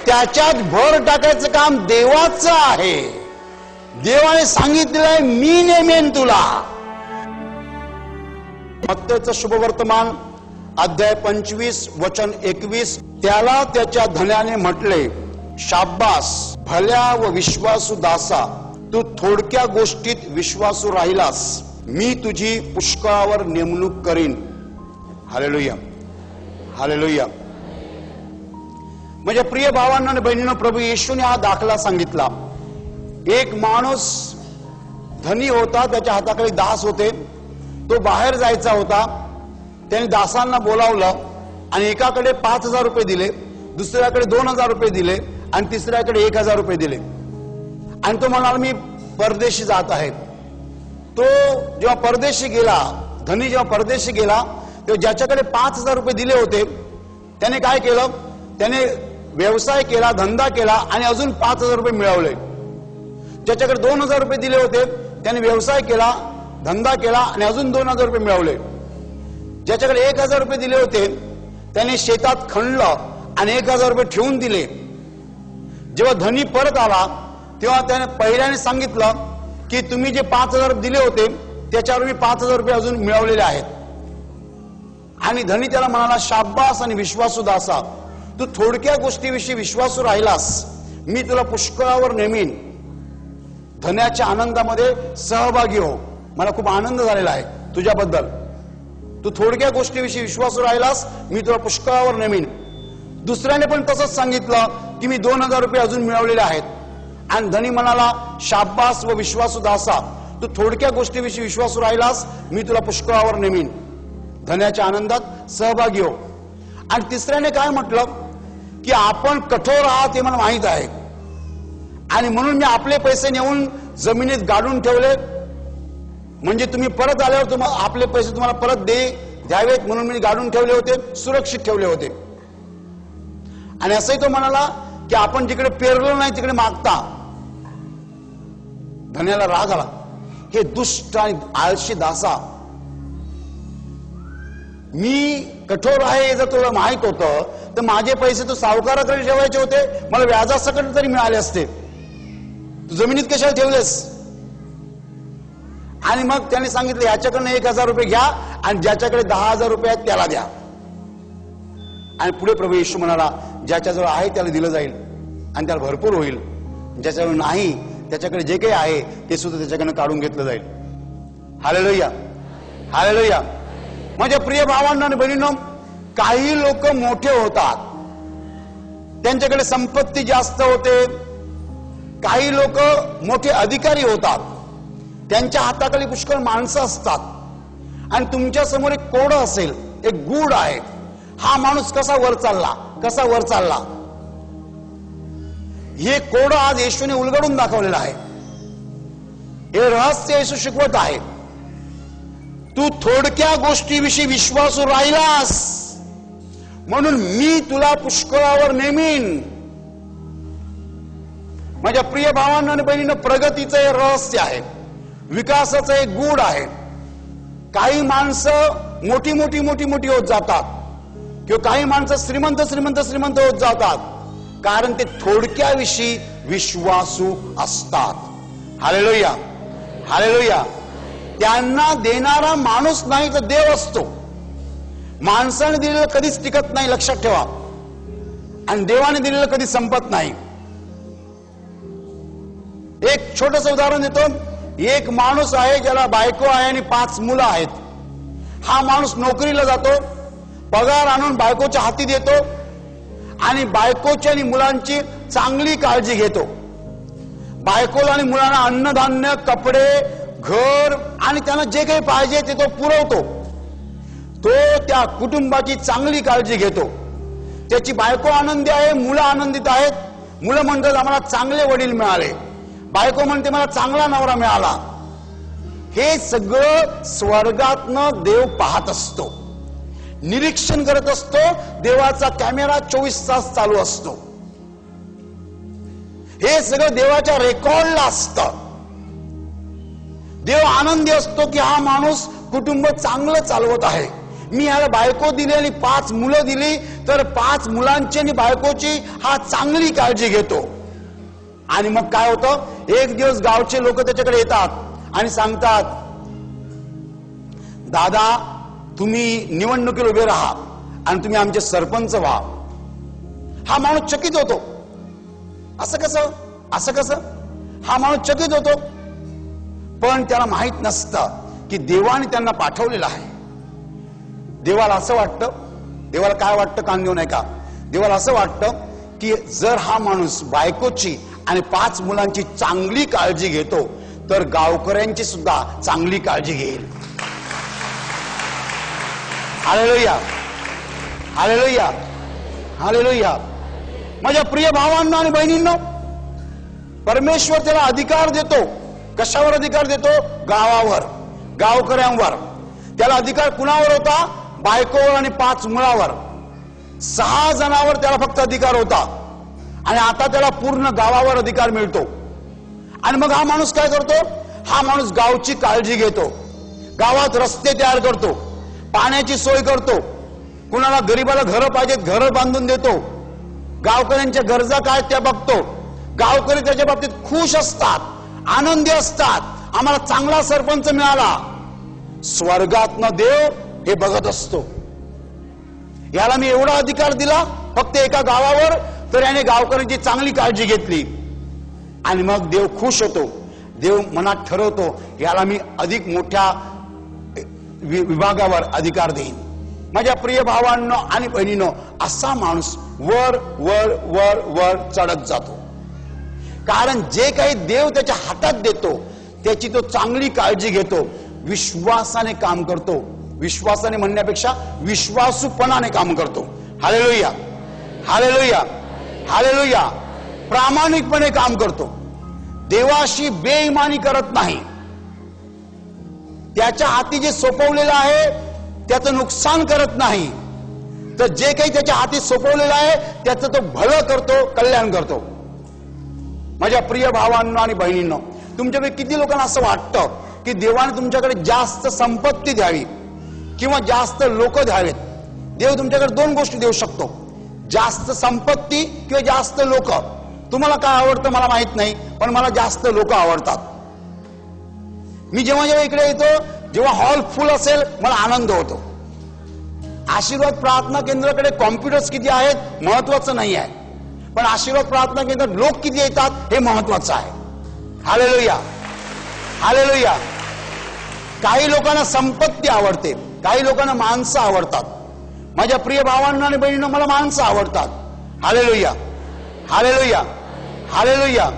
त्याच्यात भर टाकायचं काम देवाचं आहे. देवाने सांगितलंय मी नेमेन तुला. मत्तेचं शुभवर्तमान अध्याय 25 वचन 21. त्याला त्याच्या धन्याने म्हटले, शाब्बास भल्या व विश्वासू दासा, तू थोडक्या गोष्टीत विश्वासू राहिलास, मी तुझी पुष्कळावर नेमणूक करीन. Hallelujah, hallelujah. म्हणजे प्रिय भावांनो आणि बहिणींनो, प्रभू येशूने हा दाखला सांगितला. एक माणूस धनी होता, त्याच्या हाताखाली दास होते. तो बाहेर जायचा होता. त्याने दासांना बोलावलं आणि एकाकडे 5,000 रुपये दिले, दुसऱ्याकडे 2,000 रुपये दिले आणि तिसऱ्याकडे 1,000 रुपये दिले. आणि तो म्हणाला मी परदेशी जात आहे. तो जेव्हा परदेशी गेला, धनी जेव्हा परदेशी गेला, तेव्हा ज्याच्याकडे 5,000 रुपये दिले होते त्याने काय केलं, त्याने व्यवसाय केला, धंदा केला आणि अजून 5,000 रुपये मिळवले. ज्याच्याकडे 2,000 रुपये दिले होते त्याने व्यवसाय केला, धंदा केला आणि अजून 2,000 रुपये मिळवले. ज्याच्याकडे 1,000 रुपये दिले होते त्याने शेतात खणलं आणि 1,000 रुपये ठेवून दिले. जेव्हा धनी परत आला तेव्हा त्याने पहिल्याने सांगितलं की तुम्ही जे 5,000 दिले होते त्याच्यावर मी 5,000 रुपये अजून मिळवलेले आहेत. आणि धनी त्याला म्हणाला, शाब्बास आणि विश्वासू दासा, तू थोडक्या गोष्टीविषयी विश्वासू राहिलास, मी तुला पुष्कळावर नेमीन. धन्याच्या आनंदामध्ये सहभागी हो. मला खूप आनंद झालेला आहे तुझ्याबद्दल. तू थोडक्या गोष्टीविषयी विश्वासू राहिलास, मी तुला पुष्कळावर नेमीन. दुसऱ्याने पण तसंच सांगितलं की मी 2,000 रुपये अजून मिळवलेले आहेत. आणि धनी म्हणाला, शाब्बास व विश्वासू दासा, तू थोडक्या गोष्टीविषयी विश्वासू राहिलास, मी तुला पुष्कळावर नेमीन. धन्याच्या आनंदात सहभागी हो. आणि तिसऱ्याने काय म्हटलं की आपण कठोर आहात हे मला माहित आहे आणि म्हणून मी आपले पैसे नेऊन जमिनीत गाडून ठेवले, म्हणजे तुम्ही परत आल्यावर आपले पैसे तुम्हाला परत द्यावेत म्हणून मी गाडून ठेवले होते, सुरक्षित ठेवले होते. आणि असंही तो म्हणाला की आपण जिकडे पेरलं नाही तिकडे मागता. धन्याला राग आला, हे दुष्ट आणि आळशी दासा, मी कठोर आहे जर तुला माहित होतं तर माझे पैसे तू सावकाराकडे ठेवायचे होते, मला व्याजासकट तरी मिळाले असते. तू जमिनीत कशाला ठेवलेस? आणि मग त्याने सांगितलं, याच्याकडनं 1,000 रुपये घ्या आणि ज्याच्याकडे 10,000 रुपये आहेत त्याला द्या. आणि पुढे प्रभू येशू म्हणाला, ज्याच्याजवळ आहे त्याला दिलं जाईल आणि त्याला भरपूर होईल, ज्याच्याजवळ नाही त्याच्याकडे जे काही आहे ते सुद्धा त्याच्याकडनं काढून घेतलं जाईल. Hallelujah, hallelujah. माझ्या प्रिय भावांनो आणि बहिणींनो, काही लोक मोठे होतात, त्यांच्याकडे संपत्ती जास्त होते. काही लोक मोठे अधिकारी होतात, त्यांच्या हाताखाली पुष्कळ माणसं असतात आणि तुमच्या समोर एक कोडं असेल, एक गूढ आहे, हा माणूस कसा वर चालला, कसा वर चालला. हे कोडं आज येशूने उलगडून दाखवलेलं आहे. हे रहस्य येशू शिकवत आहे. तू थोडक्या गोष्टीविषयी विश्वासू राहिलास म्हणून मी तुला पुष्कळावर नेमीन. माझ्या प्रिय भावांनो आणि बहिणींनो, प्रगतीचं हे रहस्य आहे, विकासाचं एक गूढ आहे. काही माणसं मोठी मोठी मोठी मोठी होत जातात किंवा काही माणसं श्रीमंत श्रीमंत श्रीमंत होत जातात कारण ते थोडक्याविषयी विश्वासू असतात. Hallelujah, hallelujah. त्यांना देणारा माणूस नाही तर देव असतो. माणसाने दिलेलं कधीच टिकत नाही, लक्षात ठेवा. आणि देवाने दिलेलं कधी संपत नाही. एक छोटंसं उदाहरण देतो. एक माणूस आहे ज्याला बायको आहे आणि 5 मुलं आहेत. हा माणूस नोकरीला जातो, पगार आणून बायकोच्या हाती देतो आणि बायकोची आणि मुलांची चांगली काळजी घेतो. बायकोला आणि मुलांना अन्नधान्य, कपडे, घर आणि त्यांना जे काही पाहिजे ते तो पुरवतो. तो त्या कुटुंबाची चांगली काळजी घेतो. त्याची बायको आनंदी आहे, मुलं आनंदित आहेत. मुलं म्हणतात आम्हाला चांगले वडील मिळाले, बायको म्हणते मला चांगला नवरा मिळाला. हे सगळं स्वर्गातनं देव पाहत असतो, निरीक्षण करत असतो. देवाचा कॅमेरा 24 तास चालू असतो. हे सगळं देवाच्या रेकॉर्डला असतं. देव आनंदी असतो की हा माणूस कुटुंब चांगलं चालवत आहे. मी ह्याला बायको दिली आणि 5 मुलं दिली, तर 5 मुलांची आणि बायकोची हा चांगली काळजी घेतो. आणि मग काय होतं, एक दिवस गावचे लोक त्याच्याकडे येतात आणि सांगतात, दादा तुम्ही निवडणुकीला उभे राहा आणि तुम्ही आमचे सरपंच व्हा. हा माणूस चकित होतो. असं कसं, असं कसं? हा माणूस चकित होतो. पण त्याला माहित नसतं की देवाने त्यांना पाठवलेलं आहे. देवाला असं वाटतं, देवाला काय वाटतं कान देऊ नये का, देवाला असं वाटतं की जर हा माणूस बायकोची आणि 5 मुलांची चांगली काळजी घेतो तर गावकऱ्यांची सुद्धा चांगली काळजी घेईल. Hallelujah, hallelujah, hallelujah. माझ्या प्रिय भावांनो आणि बहिणींनो, परमेश्वर त्याला अधिकार देतो. कशावर अधिकार देतो? गावावर, गावकऱ्यांवर. त्याला अधिकार कुणावर होता? बायकोवर आणि 5 मुलावर. 6 जणांवर त्याला फक्त अधिकार होता आणि आता त्याला पूर्ण गावावर अधिकार मिळतो. आणि मग हा माणूस काय करतो? हा माणूस गावची काळजी घेतो, गावात रस्ते तयार करतो, पाण्याची सोय करतो, कुणाला गरीबाला घरं पाहिजेत घरं बांधून देतो, गावकऱ्यांच्या गरजा काय त्या बघतो. गावकरी त्याच्या बाबतीत खुश असतात, आनंदी असतात. आम्हाला चांगला सरपंच मिळाला. स्वर्गातनं देव हे बघत असतो, याला मी एवढा अधिकार दिला फक्त एका गावावर, तर याने गावकऱ्यांची चांगली काळजी घेतली. आणि मग देव खुश होतो. देव मनात ठरवतो, याला मी अधिक मोठ्या विभागावर अधिकार देईन. माझ्या प्रिय भावांनो आणि बहिणींनो, असा माणूस वर वर वर वर चढत जातो. कारण जे काही देव त्याच्या हातात देतो त्याची तो चांगली काळजी घेतो, विश्वासाने काम करतो. विश्वासाने म्हणण्यापेक्षा विश्वासूपणाने काम करतो. Hallelujah, hallelujah, hallelujah. प्रामाणिकपणे काम करतो. देवाशी बेईमानी करत नाही. त्याच्या हाती जे सोपवलेलं आहे त्याचं नुकसान करत नाही, तर जे काही त्याच्या हाती सोपवलेलं आहे त्याचं तो भलं करतो, कल्याण करतो. माझ्या प्रिय भावांनो आणि बहिणींनो, तुमच्यापैकी किती लोकांना असं वाटतं की देवाने तुमच्याकडे जास्त संपत्ती द्यावी किंवा जास्त लोक द्यावेत? देव तुमच्याकडे 2 गोष्टी देऊ शकतो, जास्त संपत्ती किंवा जास्त लोक. तुम्हाला काय आवडतं मला माहित नाही, पण मला जास्त लोक आवडतात. मी जेव्हा जेव्हा इकडे येतो, जेव्हा हॉल फुल असेल मला आनंद होतो. आशीर्वाद प्रार्थना केंद्राकडे कॉम्प्युटर्स किती आहेत महत्वाचं नाही आहे, पण आशीर्वाद प्रार्थना केंद्रात लोक किती येतात हे महत्वाचं आहे. Hallelujah, hallelujah. काही लोकांना संपत्ती आवडते, काही लोकांना माणसं आवडतात. माझ्या प्रिय भावांना आणि बहिणींना मला माणसं आवडतात. Hallelujah, hallelujah, hallelujah.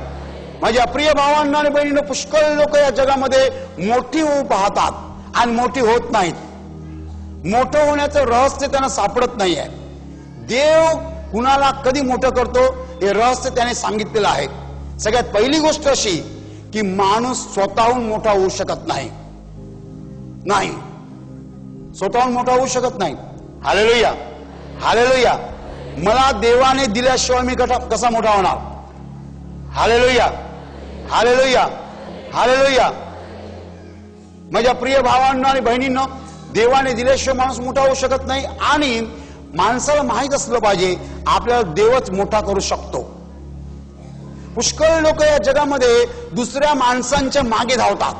माझ्या प्रिय भावांना आणि बहिणींना, पुष्कळ लोक या जगामध्ये मोठी होऊ पाहतात आणि मोठी होत नाहीत. मोठं होण्याचं रहस्य त्यांना सापडत नाहीये. देव कुणाला कधी मोठं करतो हे रहस्य त्याने सांगितलेलं आहे. सगळ्यात पहिली गोष्ट अशी की माणूस स्वतःहून मोठा होऊ शकत नाही. नाही, स्वतःहून मोठा होऊ शकत नाही. Hallelujah, hallelujah. मला देवाने दिल्याशिवाय मी कसा मोठा होणार? Hallelujah, hallelujah, hallelujah. माझ्या प्रिय भावांना आणि बहिणींनो, देवाने दिल्याशिवाय माणूस मोठा होऊ शकत नाही. आणि माणसाला माहित असलं पाहिजे आपल्याला देवच मोठा करू शकतो. पुष्कळ लोक या जगामध्ये दुसऱ्या माणसांच्या मागे धावतात.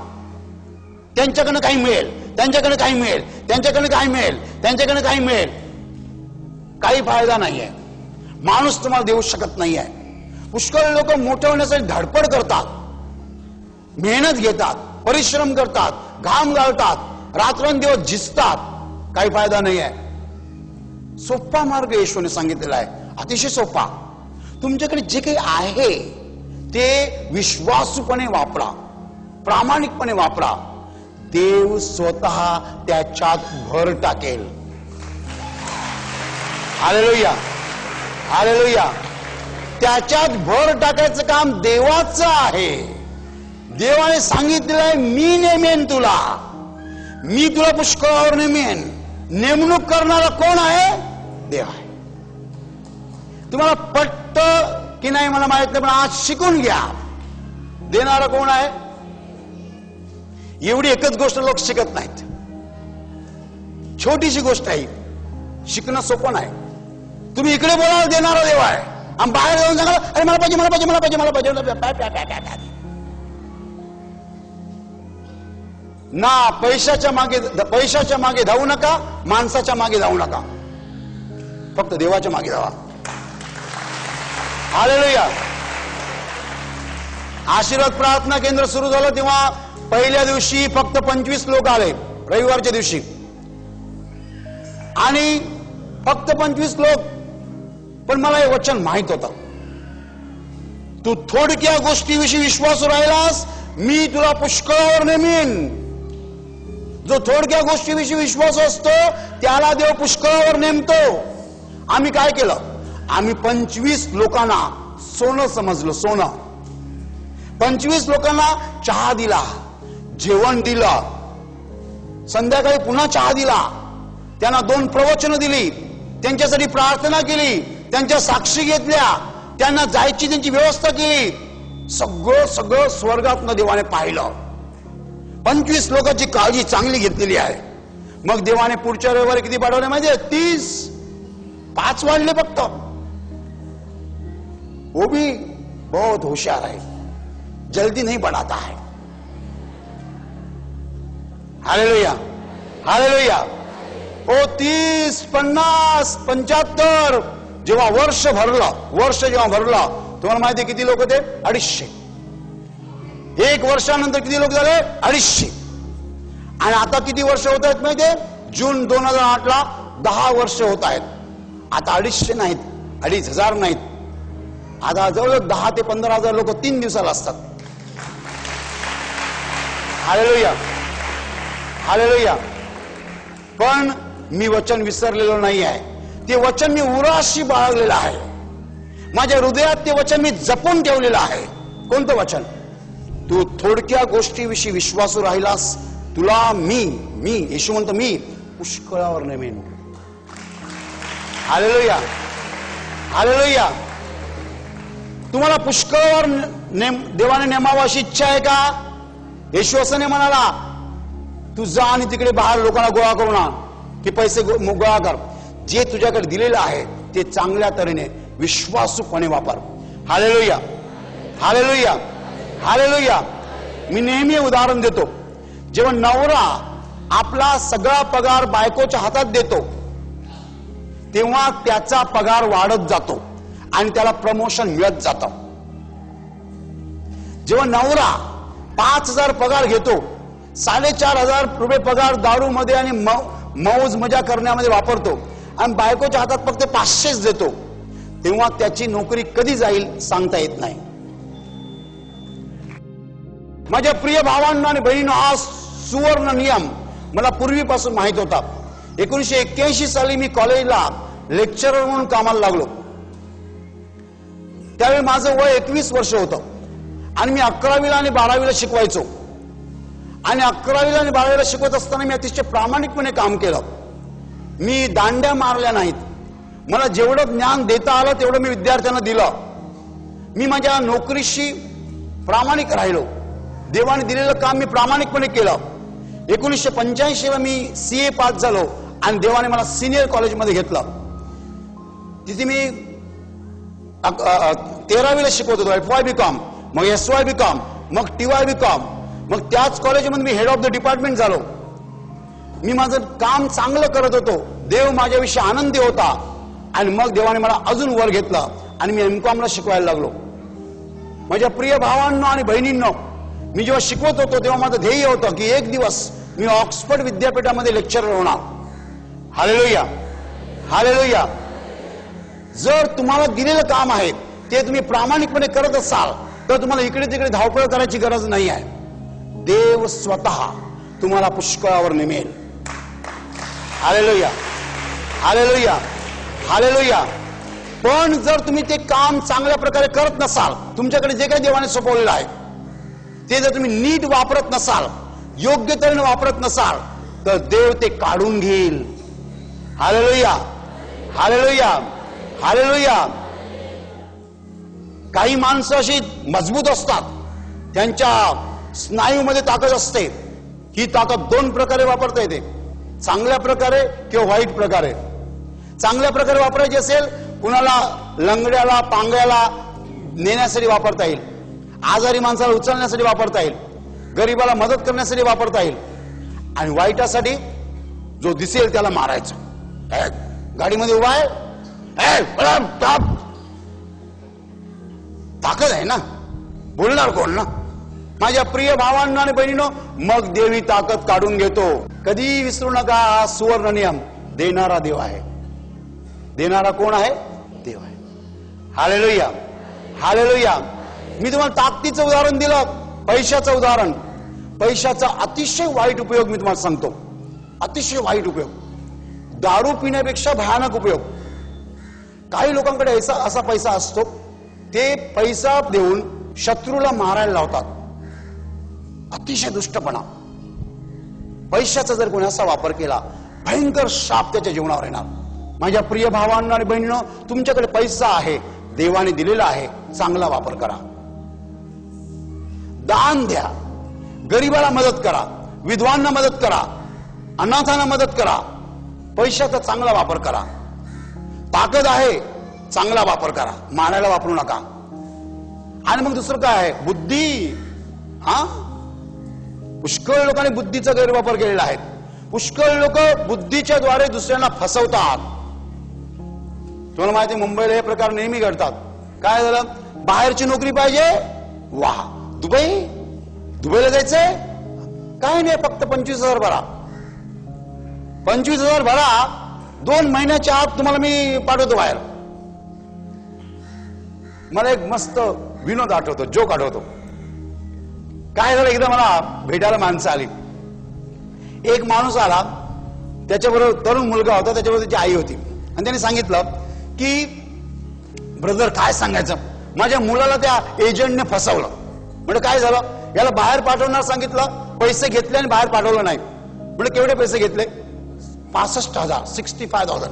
त्यांच्याकडनं काही मिळेल, त्यांच्याकडे काही मिळेल, त्यांच्याकडे काही मिळेल, त्यांच्याकडे काही मिळेल. काही फायदा नाहीये. माणूस तुम्हाला देऊ शकत नाहीये. पुष्कळ लोक मोठे होण्यासाठी धडपड करतात, मेहनत घेतात, परिश्रम करतात, घाम घालतात, रात्रंदिवस झिजतात. काही फायदा नाही आहे. सोपा मार्ग येशूने सांगितलेला आहे, अतिशय सोपा. तुमच्याकडे जे काही आहे ते विश्वासूपणे वापरा, प्रामाणिकपणे वापरा. देव स्वतः त्याच्यात भर टाकेल. Hallelujah, hallelujah. त्याच्यात भर टाकायचं काम देवाचं आहे. देवाने सांगितलेलं आहे, मी नेमेन तुला, मी तुला पुष्कळावर नेमेन. नेमणूक करणारा कोण आहे? देव आहे. तुम्हाला पटत की नाही मला माहित नाही, पण आज शिकून घ्या, देणारा कोण आहे? एवढी एकच गोष्ट लोक शिकत नाहीत. छोटीशी गोष्ट आहे, शिकणं सोपं नाही. तुम्ही इकडे बोलायला देणारा देव आहे आणि बाहेर जाऊन सांगा अरे मला पाहिजे मला पाहिजे मला पाहिजे मला पाहिजे. ना पैशाच्या मागे धावू नका, माणसाच्या मागे धावू नका, फक्त देवाच्या मागे धावा. हालेलुया. आशीर्वाद प्रार्थना केंद्र सुरू झालं तेव्हा पहिल्या दिवशी फक्त 25 लोक आले, रविवारच्या दिवशी, आणि फक्त 25 लोक. पण मला हे वचन माहित होतं, तू थोडक्या गोष्टीविषयी विश्वास राहिलास मी तुला पुष्कळावर नेमीन. जो थोडक्या गोष्टीविषयी विश्वास असतो त्याला देव पुष्कळावर नेमतो. आम्ही काय केलं, आम्ही 25 लोकांना सोनं समजलं, सोनं. 25 लोकांना चहा दिला, जेवण दिलं, संध्याकाळी पुन्हा चहा दिला, त्यांना 2 प्रवचनं दिली, त्यांच्यासाठी प्रार्थना केली, त्यांच्या साक्षी घेतल्या, त्यांना जायची त्यांची व्यवस्था केली. सगळं स्वर्गातनं देवाने पाहिलं. 25 लोकांची काळजी चांगली घेतलेली आहे. मग देवाने पुढच्या रविवारी किती पाठवले माहितीये? 30. 5 वाढले फक्त. वो भी बहुत होशियार है, जल्दी नहीं बढ़ाता है. Hallelujah hallelujah. ओ 30, 50, 75 जेव्हा वर्ष जेव्हा भरलं तुम्हाला माहिती किती लोक होते? 250. 1 वर्षानंतर किती लोक झाले? 250. आणि आता किती वर्ष होत आहेत माहितीये? जून 2008ला 10 वर्ष होत आहेत. आता 250 नाहीत, 2,500 नाहीत, आता जवळ 10 ते 15,000 लोक 3 दिवसाला असतात. Hallelujah hallelujah. पण मी वचन विसरलेलो नाही आहे. ते वचन मी उराशी बाळगलेलं आहे. माझ्या हृदयात ते वचन मी जपून ठेवलेलं आहे. कोणतं वचन? तू थोडक्या गोष्टीविषयी विश्वासू राहिलास तुला मी येशू म्हणतो मी पुष्कळावर नेमेन. Hallelujah hallelujah. तुम्हाला पुष्कळावर देवाने नेमावं अशी इच्छा आहे का? येशू असं नाही म्हणाला तू जा आणि तिकडे बाहेर लोकांना गोळा करून आण की पैसे गोळा कर. जे तुझ्याकडे दिलेलं आहे ते चांगल्या तऱ्हेने विश्वासूपणे वापर. Hallelujah hallelujah hallelujah. मी नेहमी उदाहरण देतो, जेव्हा नवरा आपला सगळा पगार बायकोच्या हातात देतो तेव्हा त्याचा पगार वाढत जातो आणि त्याला प्रमोशन मिळत जातं. जेव्हा नवरा 5,000 पगार घेतो, 4,500 रुपये पगार दारूमध्ये आणि मौज मजा करण्यामध्ये वापरतो आणि बायकोच्या हातात फक्त 500 देतो, तेव्हा त्याची नोकरी कधी जाईल सांगता येत नाही. माझ्या प्रिय भावांना आणि बहिणींनो, हा सुवर्ण नियम मला पूर्वीपासून माहित होता. 1981 साली मी कॉलेजला लेक्चरर म्हणून कामाला लागलो. त्यावेळी माझं वय 21 वर्ष होतं आणि मी 11वीला आणि 12वीला शिकवायचो. आणि 11वीला आणि 12वीला शिकवत असताना मी अतिशय प्रामाणिकपणे काम केलं. मी दांड्या मारल्या नाहीत. मला जेवढं ज्ञान देता आलं तेवढं मी विद्यार्थ्यांना दिलं. मी माझ्या नोकरीशी प्रामाणिक राहिलो. देवाने दिलेलं काम मी प्रामाणिकपणे केलं. 1985 ला मी CA पास झालो आणि देवाने मला सिनियर कॉलेजमध्ये घेतलं. तिथे मी 13वीला शिकवत होतो, FY BCom, मग SY BCom, मग TY BCom, मग त्याच कॉलेजमध्ये मी हेड ऑफ द डिपार्टमेंट झालो. मी माझं काम चांगलं करत होतो, देव माझ्याविषयी आनंदी होता. आणि मग देवाने मला अजून वर घेतलं आणि मी MCOM ला शिकवायला लागलो. माझ्या प्रिय भावांनो आणि बहिणींनो, मी जेव्हा शिकवत होतो तेव्हा माझं ध्येय होतं की एक दिवस मी ऑक्सफर्ड विद्यापीठामध्ये लेक्चरर होणार. Hallelujah hallelujah. जर तुम्हाला दिलेलं काम आहे ते तुम्ही प्रामाणिकपणे करत असाल तर तुम्हाला इकडे तिकडे धावपळ करायची गरज नाही आहे. देव स्वतः तुम्हाला पुष्कळावर नेमेल. Hallelujah hallelujah hallelujah. पण जर तुम्ही ते काम चांगल्या प्रकारे करत नसाल, तुमच्याकडे जे काही देवाने सोपवलेलं आहे ते जर तुम्ही नीट वापरत नसाल, योग्य तऱ्हेने वापरत नसाल, तर देव ते काढून घेईल. Hallelujah hallelujah hallelujah. काही माणसं अशी मजबूत असतात, त्यांच्या स्नायूमध्ये ताकद असते. ही ताकद 2 प्रकारे वापरता येते. चांगल्या प्रकारे किंवा वाईट प्रकारे. चांगल्या प्रकारे वापरायची असेल, कुणाला लंगड्याला पांगळ्याला नेण्यासाठी वापरता येईल, आजारी माणसाला उचलण्यासाठी वापरता येईल, गरीबाला मदत करण्यासाठी वापरता येईल. आणि वाईटासाठी जो दिसेल त्याला मारायचं. गाडीमध्ये उभा आहे, ताकद आहे ना, बोलणार कोण ना. माझ्या प्रिय भावांना आणि बहिणीनो, मग देवी ताकद काढून घेतो. कधी विसरू नका, हा सुवर्ण नियम. देणारा देव आहे. देणारा कोण आहे? देव आहे. Hallelujah, hallelujah. मी तुम्हाला ताकदीचं उदाहरण दिलं, पैशाचं उदाहरण. पैशाचा अतिशय वाईट उपयोग मी तुम्हाला सांगतो, अतिशय वाईट उपयोग. दारू पिण्यापेक्षा भयानक उपयोग. काही लोकांकडे असा पैसा असतो, ते पैसा देऊन शत्रूला मारायला लावतात. अतिशय दुष्टपणा. पैशाचा जर कोणी असा वापर केला, भयंकर शाप त्याच्या जीवनावर येणार. माझ्या प्रिय भावांना आणि बहिणींनो, तुमच्याकडे पैसा आहे, देवाने दिलेला आहे, चांगला वापर करा. दान द्या, गरीबाला मदत करा, विधवांना मदत करा, अनाथांना मदत करा. पैशाचा चांगला वापर करा. ताकद आहे, चांगला वापर करा, मारायला वापरू नका. आणि मग दुसरं काय आहे? बुद्धी. पुष्कळ लोकांनी बुद्धीचा गैरवापर केलेला आहे. पुष्कळ लोक बुद्धीच्या द्वारे दुसऱ्यांना फसवतात. तुम्हाला माहिती आहे, मुंबईला हे प्रकार नेहमी घडतात. काय झालं? बाहेरची नोकरी पाहिजे, वा, दुबईला जायचंय, काय नाही, फक्त 25,000 भरा. 25,000 भरा, 2 महिन्याच्या आत तुम्हाला मी पाठवतो बाहेर. मला एक मस्त विनोद आठवतो, जोक आठवतो. काय झालं, एकदा मला भेटायला माणसं आली. एक माणूस आला, त्याच्याबरोबर तरुण मुलगा होता, त्याच्याबरोबर त्याची आई होती. आणि त्याने सांगितलं की ब्रदर, काय सांगायचं, माझ्या मुलाला त्या एजंटने फसवलं. म्हणजे काय झालं, याला बाहेर पाठवणार सांगितलं, पैसे घेतले आणि बाहेर पाठवलं नाही. म्हणजे केवढे पैसे घेतले? 65,000, 65,000.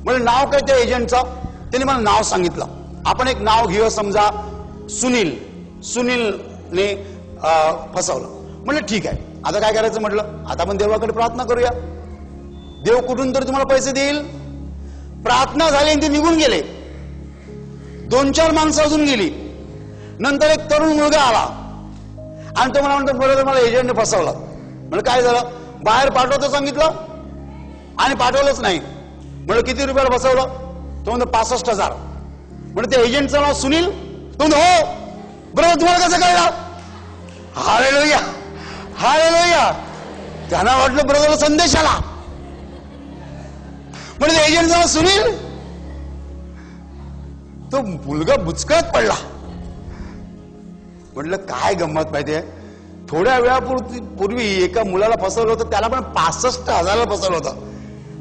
म्हणजे नाव काय त्या एजंटचं? त्याने मला नाव सांगितलं. आपण एक नाव घेऊ, समजा सुनील. सुनीलने फसवलं. म्हणलं ठीक आहे, आता काय करायचं? म्हटलं आता आपण देवाकडे प्रार्थना करूया, देव कुठून तरी तुम्हाला पैसे देईल. प्रार्थना झाली आणि ते निघून गेले. 2-4 माणसं अजून गेली. नंतर एक तरुण मुलगा आला आणि तो मला म्हणतो, बरोबर मला एजंटने फसवलं. म्हणजे काय झालं? बाहेर पाठवतो सांगितलं आणि पाठवलंच नाही. म्हणजे किती रुपयाला फसवलं? तो म्हणतो 65,000. म्हणजे ते एजंटचं नाव सुनील. तो म्हणतो, हो बरोबर, तुम्हाला कसं कळलं? Hallelujah, hallelujah. त्यांना वाटलं ब्रदरला संदेश आला. म्हणजे एजंटचं नाव सुनील. तो मुलगा बुचकळत पडला. म्हटलं काय गंमत माहितीये, थोड्या वेळापूर्वी एका मुलाला फसवलं होतं, त्याला पण 65,000 फसवलं होतं.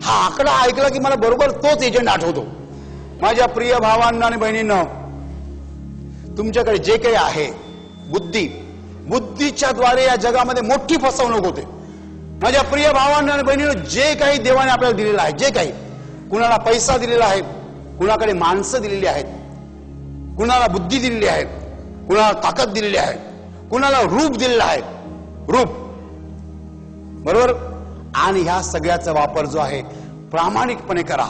हा आकडा ऐकला की मला बरोबर तोच एजंट आठवतो. माझ्या प्रिय भावांना आणि बहिणींना, तुमच्याकडे जे काही आहे, बुद्धीच्या द्वारे या जगामध्ये मोठी फसवणूक होते. माझ्या प्रिय भावांना आणि बहिणींना, जे काही देवाने आपल्याला दिलेलं आहे, जे काही, कुणाला पैसा दिलेला आहे, कुणाकडे माणसं दिलेली आहेत, कुणाला बुद्धी दिलेली आहे, कुणाला ताकद दिलेली आहे, कुणाला रूप दिलेलं आहे, रूप, बरोबर. आणि ह्या सगळ्याचा वापर जो आहे प्रामाणिकपणे करा,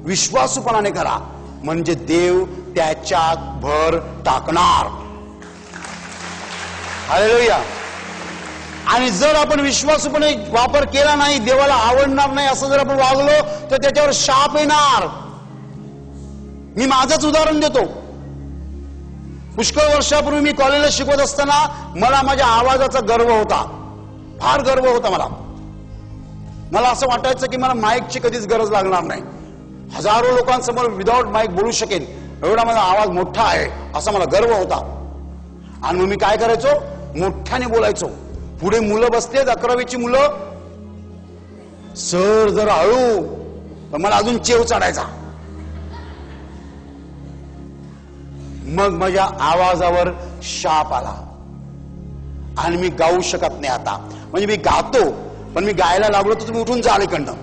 विश्वासूपणाने करा, म्हणजे देव त्याच्यात भर टाकणार. हालेलुया. आणि जर आपण विश्वासूपणे वापर केला नाही, देवाला आवडणार नाही असं जर आपण वागलो, तर त्याच्यावर शाप येणार. मी माझंच उदाहरण देतो. पुष्कळ वर्षापूर्वी मी कॉलेजला शिकवत असताना मला माझ्या आवाजाचा गर्व होता, फार गर्व होता मला. मला असं वाटायचं की मला माईकची कधीच गरज लागणार नाही, हजारो लोकांसमोर विदाउट माईक बोलू शकेन, एवढा माझा आवाज मोठा आहे असा मला गर्व होता. आणि मग मी काय करायचो, मोठ्याने बोलायचो. पुढे मुलं बसलेत, 11वीची मुलं, सर जरा हळू, तर मला अजून चेव चढायचा. मग माझ्या आवाजावर शाप आला आणि मी गाऊ शकत नाही आता. म्हणजे मी गातो, पण मी गायला लागलो तर तुम्ही उठून जा अलीकडनं.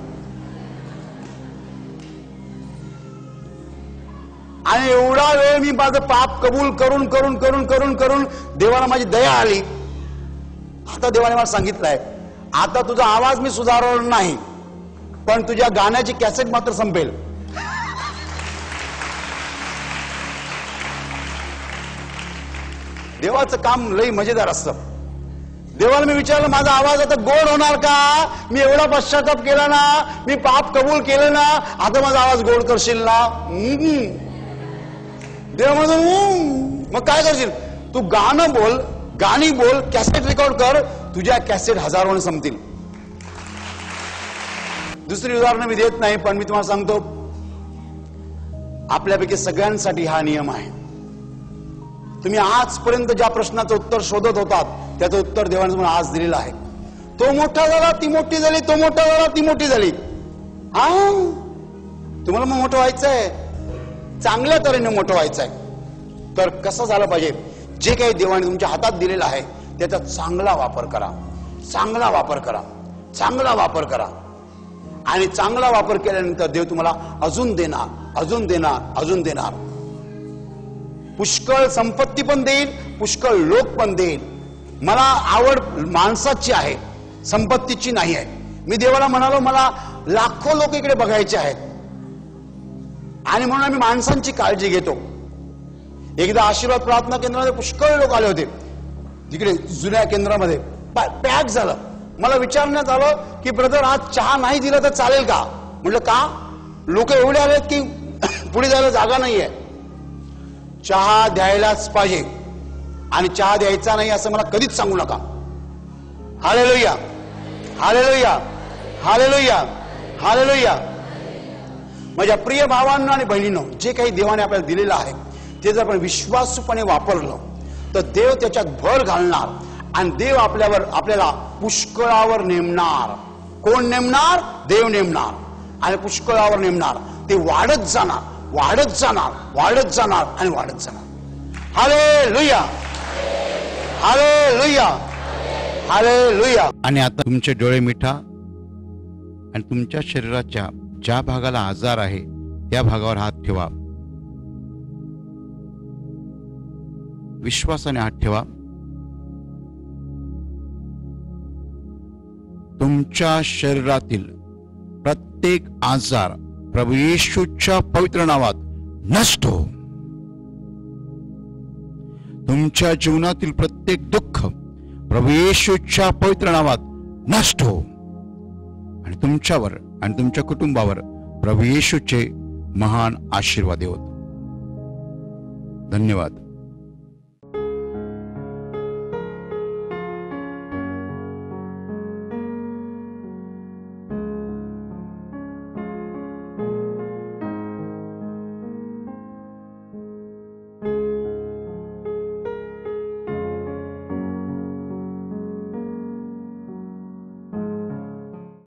आणि एवढा वेळ मी माझं पाप कबूल करून करून करून करून करून देवाला माझी दया आली. आता देवाने मला सांगितलंय, आता तुझा आवाज मी सुधारवणार नाही, पण तुझ्या गाण्याची कॅसेट मात्र संपेल. देवाचं काम लई मजेदार असतं. देवाला मी विचारलं, माझा आवाज आता गोड होणार का? मी एवढा पश्चाताप केला ना, मी पाप कबूल केलं ना, आता माझा आवाज गोड करशील ना? देव म्हणतो मग काय करशील? तू गाणं बोल, गाणी बोल, कॅसेट रेकॉर्ड कर, तुझ्या कॅसेट हजारोने संपतील. दुसरी उदाहरणं मी देत नाही, पण मी तुम्हाला सांगतो, आपल्यापैकी सगळ्यांसाठी हा नियम आहे. तुम्ही आजपर्यंत ज्या प्रश्नाचं उत्तर शोधत होतात त्याचं उत्तर देवाने तुम्हाला आज दिलेलं आहे. तो मोठा झाला, ती मोठी झाली, तो मोठा झाला, ती मोठी झाली. हा, तुम्हाला मग मोठं व्हायचंय, चांगल्या तऱ्हेने मोठं व्हायचंय. तर कसं झालं पाहिजे? जे काही देवाने तुमच्या हातात दिलेलं आहे त्याचा चांगला वापर करा, चांगला वापर करा, चांगला वापर करा. आणि चांगला वापर केल्यानंतर देव तुम्हाला अजून देणार, अजून देणार, अजून देणार. पुष्कळ संपत्ती पण देईल, पुष्कळ लोक पण देईल. मला आवड माणसाची आहे, संपत्तीची नाही आहे. मी देवाला म्हणालो, मला लाखो लोक इकडे बघायचे आहेत आणि म्हणून आम्ही माणसांची काळजी घेतो. एकदा आशीर्वाद प्रार्थना केंद्रामध्ये पुष्कळ लोक आले होते, तिकडे जुन्या केंद्रामध्ये पॅक झालं. मला विचारण्यात आलं की ब्रदर, आज चहा नाही दिला तर चालेल का? म्हटलं का? लोक एवढे आलेत की पुढे जायला जागा नाहीये. चहा द्यायलाच पाहिजे आणि चहा द्यायचा नाही असं मला कधीच सांगू नका. Hallelujah, hallelujah, hallelujah, hallelujah. माझ्या प्रिय भावांनो आणि बहिणींनो, जे काही देवाने आपल्याला दिलेलं आहे ते जर आपण विश्वासूपणे वापरलं तर देव त्याच्यात भर घालणार आणि देव आपल्याला पुष्कळावर नेमणार. कोण नेमणार? देव नेमणार आणि पुष्कळावर नेमणार. ते वाढत जाणार, वाढत जाणार, वाढत जाणार आणि वाढत जाणार. Hallelujah, hallelujah, hallelujah. आणि आता तुमचे डोळे मिटा आणि तुमच्या शरीराच्या ज्या भागाला आजार आहे त्या भागावर हात ठेवा. विश्वासाने हात ठेवा. तुमच्या शरीरातील प्रत्येक आजार प्रभू येशूच्या पवित्र नावात नष्ट हो. तुमच्या जीवनातील प्रत्येक दुःख प्रभू येशूच्या पवित्र नावात नष्ट हो. आणि तुमच्यावर आणि तुमच्या कुटुंबावर प्रभू येशूचे महान आशीर्वाद होत. धन्यवाद.